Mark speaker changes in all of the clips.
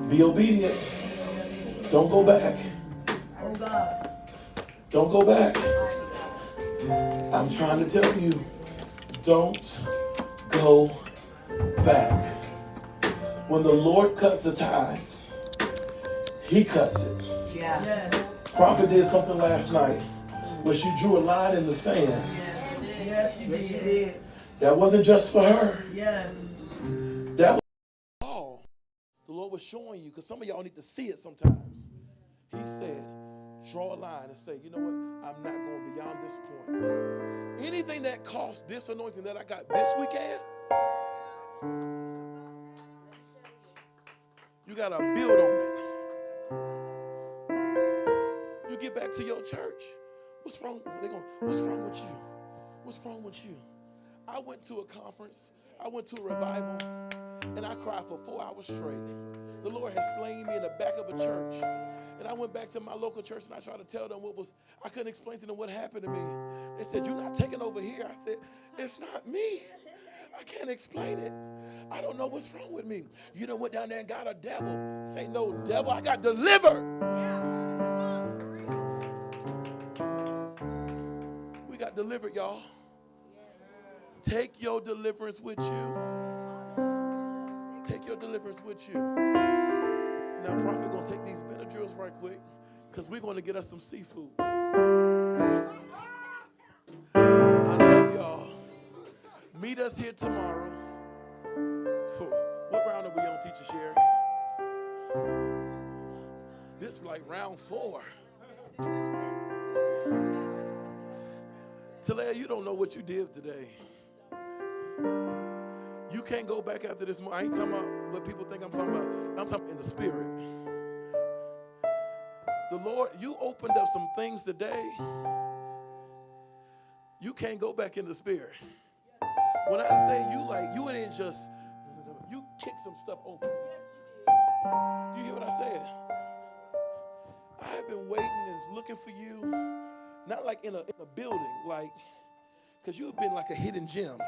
Speaker 1: Be obedient. Don't go back. Don't go back. I'm trying to tell you, don't go back. When the Lord cuts the ties, He cuts it.
Speaker 2: Yeah. Yes.
Speaker 1: Prophet did something last night where she drew a line in the sand.
Speaker 2: Yes, she did.
Speaker 1: That wasn't just for her.
Speaker 2: Yes.
Speaker 1: That was all the Lord was showing you, because some of y'all need to see it sometimes. He said, draw a line and say, you know what? I'm not going beyond this point. Anything that costs this anointing that I got this weekend, you got to build on it. You get back to your church. What's wrong? What's wrong with you? What's wrong with you? I went to a conference. I went to a revival, and I cried for 4 hours straight. The Lord had slain me in the back of a church. And I went back to my local church, and I tried to tell them I couldn't explain to them what happened to me. They said, you're not taking over here. I said, it's not me. I can't explain it. I don't know what's wrong with me. You done went down there and got a devil. This ain't no devil. I got delivered. We got delivered, y'all. Take your deliverance with you. Take your deliverance with you. Now, Prophet going to take these Benadryls right quick, because we're going to get us some seafood. I love y'all. Meet us here tomorrow. What round are we on, Teacher Sherry? This is like round 4. Talia, you don't know what you did today. You can't go back after this. I ain't talking about what people think I'm talking about. I'm talking in the spirit. The Lord, you opened up some things today. You can't go back in the spirit. When I say you didn't just, you kicked some stuff open. You hear what I said? I have been waiting and looking for you, not like in a building, like, because you've been like a hidden gem.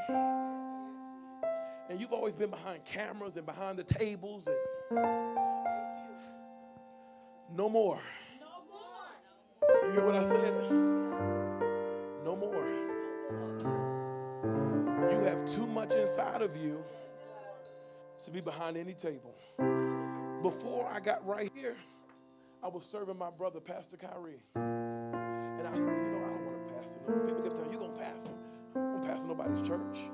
Speaker 1: And you've always been behind cameras and behind the tables. And no more. You hear what I said? No more. You have too much inside of you to be behind any table. Before I got right here, I was serving my brother, Pastor Kyrie. And I said, I don't want to pastor. People kept saying, you're going to pastor. I don't want to pastor nobody's church.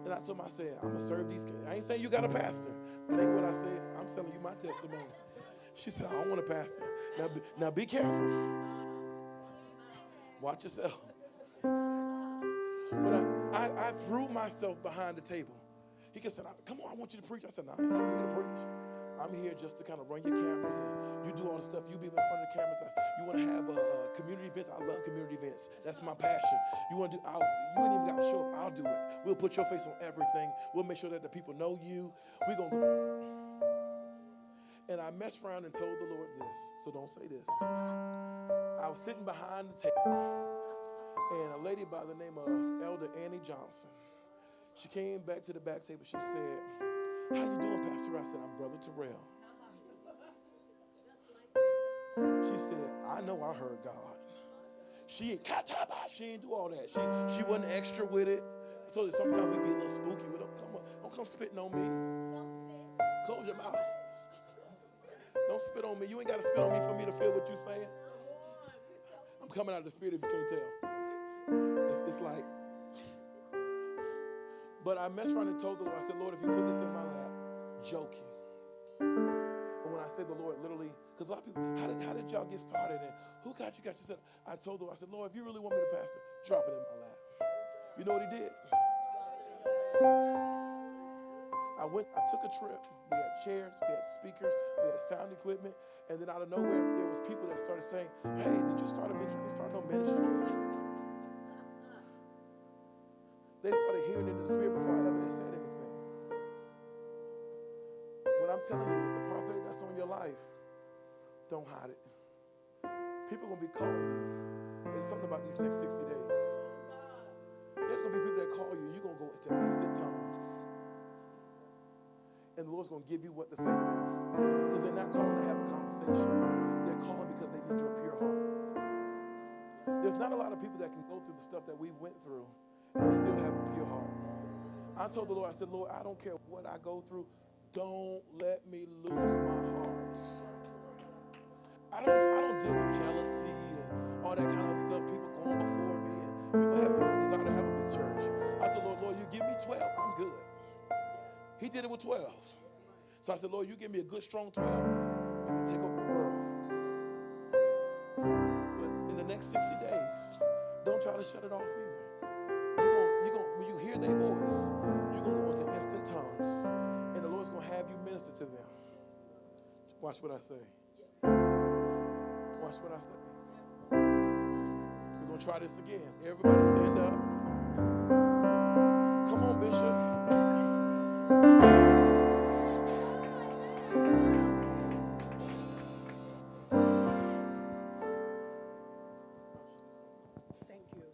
Speaker 1: And I told him, I said, I'm going to serve these kids. I ain't saying you got a pastor. That ain't what I said. I'm telling you my testimony. She said, I don't want a pastor. Now be careful. Watch yourself. But I threw myself behind the table. He kept saying, come on, I want you to preach. I said, no, I'm not here to preach. I'm here just to kind of run your cameras, and you do all the stuff. You be in front of the cameras. You want to have community events. I love community events. That's my passion. You want to do, you ain't even got to show up. I'll do it. We'll put your face on everything. We'll make sure that the people know you. We're going to go. And I messed around and told the Lord this, so don't say this. I was sitting behind the table, and a lady by the name of Elder Annie Johnson, she came back to the back table. She said, how you doing, Pastor? I said, I'm Brother Terrell. She said, I know I heard God. She ain't do all that. She wasn't extra with it. I told her sometimes we be a little spooky with them. Don't come spitting on me. Close your mouth. Don't spit on me. You ain't got to spit on me for me to feel what you're saying. I'm coming out of the spirit if you can't tell. It's like, but I messed around and told the Lord, I said, Lord, if you put this in my lap, joking. And when I said the Lord, literally, because a lot of people, how did y'all get started? And who got you? I told the Lord, I said, Lord, if you really want me to pastor, drop it in my lap. You know what he did? I took a trip. We had chairs, we had speakers, we had sound equipment, and then out of nowhere, there was people that started saying, hey, did you start a ministry? I didn't start no ministry. They started hearing it in the spirit before I ever said anything. What I'm telling you is the prophet that's on your life, don't hide it. People are going to be calling you. There's something about these next 60 days. There's going to be people that call you. You're going to go into instant tongues. And the Lord's going to give you what to say to them. Because they're not calling to have a conversation. They're calling because they need your pure heart. There's not a lot of people that can go through the stuff that we've went through and still have a pure heart. I told the Lord, I said, Lord, I don't care what I go through. Don't let me lose my heart. I don't deal with jealousy and all that kind of stuff. People going before me and people have a desire to have a big church. I told the Lord, you give me 12, I'm good. He did it with 12. So I said, Lord, you give me a good, strong 12, we can take over the world. But in the next 60 days, don't try to shut it off either. When you hear their voice, you're going to go into instant tongues, and the Lord's going to have you minister to them. Watch what I say. Watch what I say. We're going to try this again. Everybody stand up. Come on, Bishop.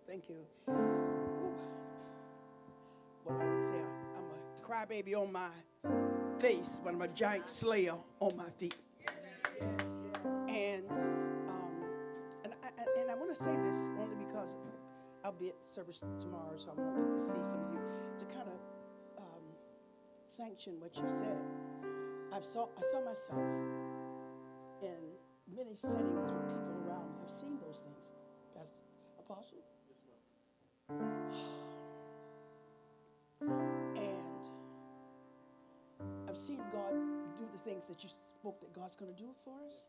Speaker 3: Thank you. Well, I would say I'm a crybaby on my face, but I'm a giant slayer on my feet. And I want to say this only because I'll be at service tomorrow, so I won't get to see some of you to kind of sanction what you said. I saw myself in many settings with people around me. I've seen those things, Pastor Apostle. And I've seen God do the things that you spoke that God's going to do for us.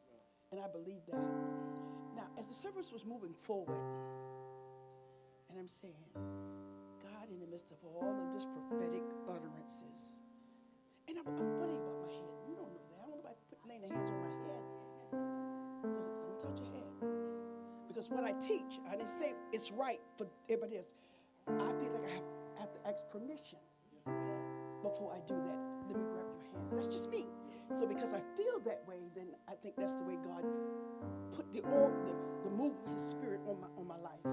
Speaker 3: And I believe that. Now, as the service was moving forward, and I'm saying, God, in the midst of all of this prophetic utterances, and I'm funny about my head. You don't know that. I don't know about laying the hands on my head. So don't touch your head. Because what I teach, I didn't say it's right for everybody else. I feel like I have to ask permission before I do that. Let me grab your hands. That's just me. So because I feel that way, then I think that's the way God put the move of His Spirit on my life.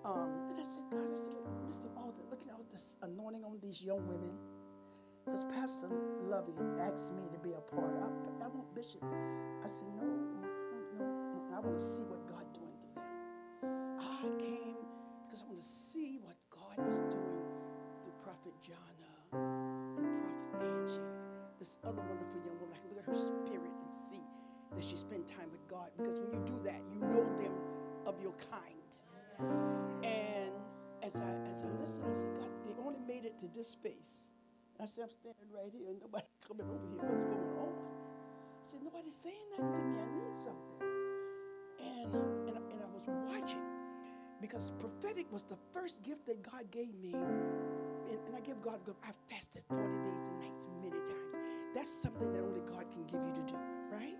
Speaker 3: And I said, God, I said, Mr. Alden, looking at all this anointing on these young women, because Pastor Lovey asked me to be a part. I want Bishop. I said, no. I want to see what God doing through them. I came because I want to see what God is doing through Prophet Jana and Prophet Angie. This other wonderful young woman, I can look at her spirit and see that she spent time with God. Because when you do that, you know them of your kind. And as I listened, I said, God, they only made it to this space. I said, I'm standing right here and nobody coming over here. What's going on? I said, nobody's saying nothing to me. I need something. And I was watching because prophetic was the first gift that God gave me. And I give God, I fasted 40 days and nights many times. That's something that only God can give you to do, right?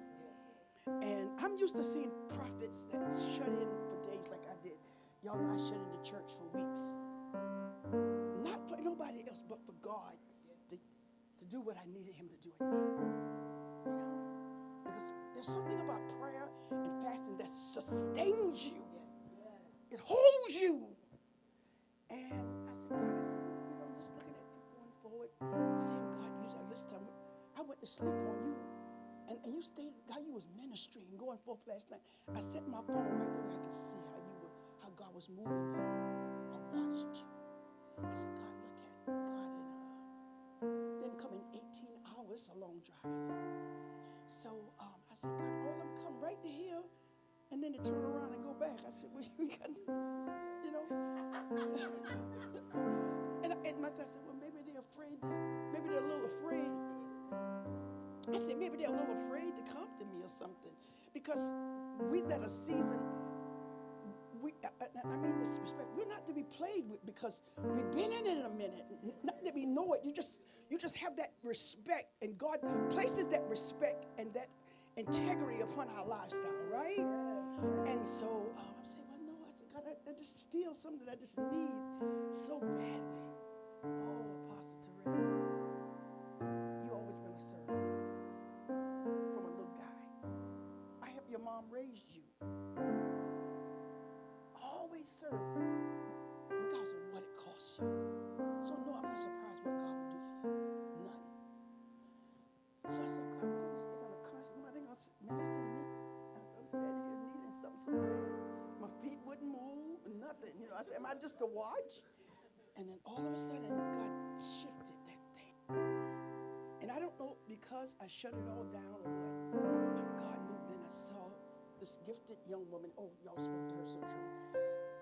Speaker 3: And I'm used to seeing prophets that shut in for days like I did. Y'all know I shut in the church for weeks. Not for nobody else, but for God to do what I needed Him to do in me. You know? Because there's something about prayer and fasting that sustains you. It holds you. And I said, God, just looking at them going forward, seeing God use that. This time, I went to sleep on you. And you stayed, how you was ministering, going forth last night. I set my phone right there where I could see how God was moving you. I watched you. I said, God, look at God in them coming 18 hours, a long drive. So I said, God, all of them come right to here, and then they turn around and go back. I said, well, we got to, you know. and my dad said, well, maybe they're afraid. Maybe they're a little afraid. I said, maybe they're a little afraid to come to me or something. Because we've got a season, I mean this respect, we're not to be played with because we've been in it a minute. Not that we know it, you just have that respect. And God places that respect and that integrity upon our lifestyle, right? And so I'm saying, well, no, I said, God, I just feel something I just need so badly. Oh, Apostle Terrell, you always been a servant from a little guy. I helped your mom raise you. Always serve, regardless of what it costs you. So no, I'm not surprised what God will do for you. None. So I said, God, I said, am I just a watch? And then all of a sudden, God shifted that thing. And I don't know because I shut it all down or what, but God moved in. I saw this gifted young woman. Oh, y'all spoke to her so true.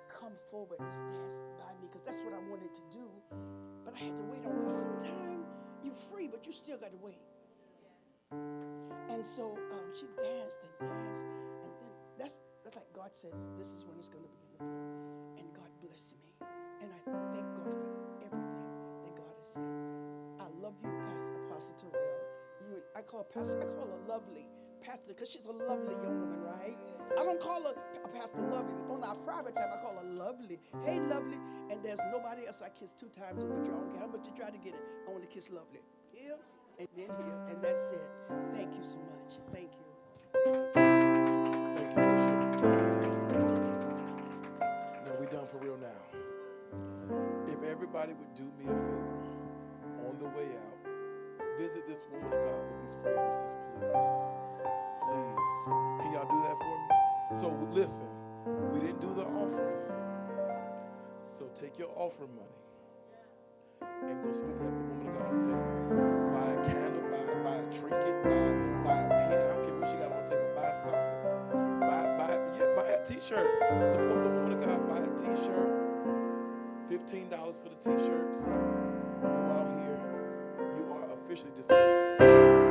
Speaker 3: Come forward, just dance by me, because that's what I wanted to do. But I had to wait on God. Sometimes you're free, but you still got to wait. And so she danced and danced, and then that's like God says, this is when it's going to begin to blow. And God blessed me. And I thank God for everything that God has said. I love you, Pastor Apostle Terrell. I call her lovely pastor because she's a lovely young woman, right? I don't call her Pastor Lovely. On our private time, I call her Lovely. Hey, Lovely. And there's nobody else I kiss 2 times in the jaw. Okay, how much you try to get it? I want to kiss Lovely. Here and then here. And that's it. Thank you so much. Thank you.
Speaker 1: Thank you, Bishop. Now we're done for real now. If everybody would do me a favor on the way out, visit this woman of God with these fragrances, please. Please. Can y'all do that for me? So listen, we didn't do the offering. So take your offering money and go spend it at the woman of God's table. Buy a candle, buy a trinket, buy a pen. I don't care what you got on the table. Buy something. Buy a t-shirt. Support the woman of God. Buy a t-shirt. $15 for the t-shirts. Go out here. You are officially dismissed.